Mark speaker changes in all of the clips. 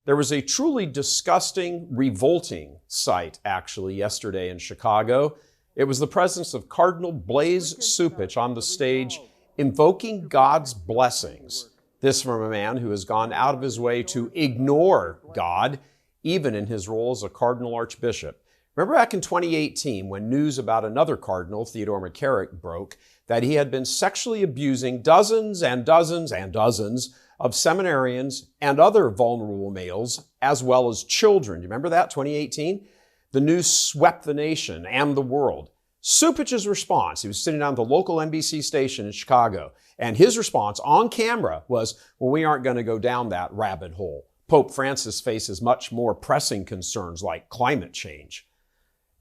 Speaker 1: There was a truly disgusting, revolting sight, actually, yesterday in Chicago. It was the presence of Cardinal Blase Cupich on the stage invoking God's blessings. This from a man who has gone out of his way to ignore God, even in his role as a cardinal archbishop. Remember back in 2018 when news about another cardinal, Theodore McCarrick, broke that he had been sexually abusing dozens and dozens and dozens of seminarians and other vulnerable males, as well as children. Do you remember that, 2018? The news swept the nation and the world. Cupich's response, he was sitting on the local NBC station in Chicago, and his response on camera was, well, we aren't going to go down that rabbit hole. Pope Francis faces much more pressing concerns like climate change.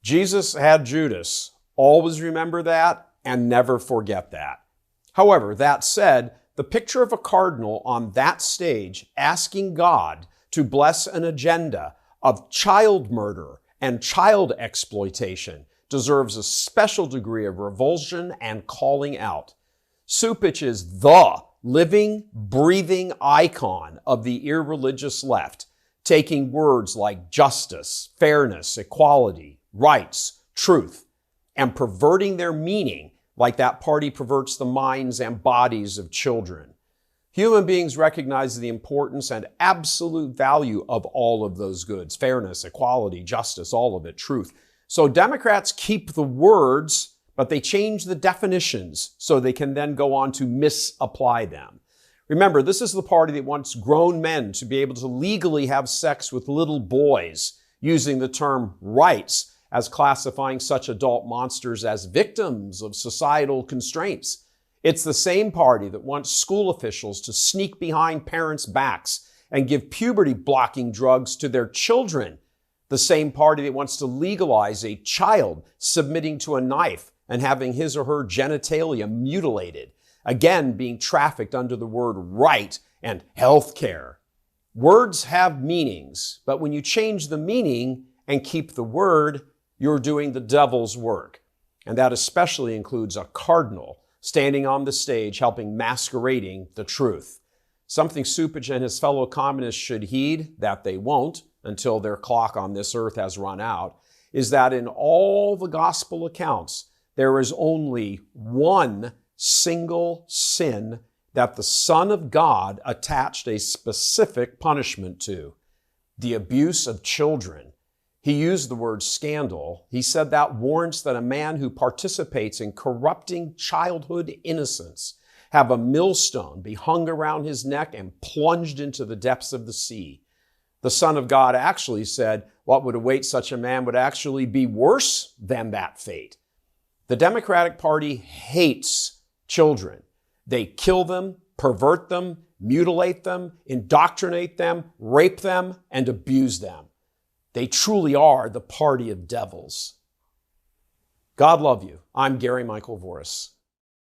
Speaker 1: Jesus had Judas. Always remember that and never forget that. However, that said, the picture of a cardinal on that stage asking God to bless an agenda of child murder and child exploitation deserves a special degree of revulsion and calling out. Cupich is the living, breathing icon of the irreligious left, taking words like justice, fairness, equality, rights, truth, and perverting their meaning like that party perverts the minds and bodies of children. Human beings recognize the importance and absolute value of all of those goods, fairness, equality, justice, all of it, truth. So Democrats keep the words, but they change the definitions so they can then go on to misapply them. Remember, this is the party that wants grown men to be able to legally have sex with little boys, using the term rights as classifying such adult monsters as victims of societal constraints. It's the same party that wants school officials to sneak behind parents' backs and give puberty-blocking drugs to their children. The same party that wants to legalize a child submitting to a knife and having his or her genitalia mutilated, again being trafficked under the word right and health care. Words have meanings, but when you change the meaning and keep the word, you're doing the devil's work. And that especially includes a cardinal standing on the stage helping masquerading the truth. Something Cupich and his fellow communists should heed, that they won't until their clock on this earth has run out, is that in all the gospel accounts, there is only one single sin that the Son of God attached a specific punishment to: the abuse of children. He used the word scandal. He said that warrants that a man who participates in corrupting childhood innocence have a millstone be hung around his neck and plunged into the depths of the sea. The Son of God actually said what would await such a man would actually be worse than that fate. The Democratic Party hates children. They kill them, pervert them, mutilate them, indoctrinate them, rape them, and abuse them. They truly are the party of devils. God love you. I'm Gary Michael Voris.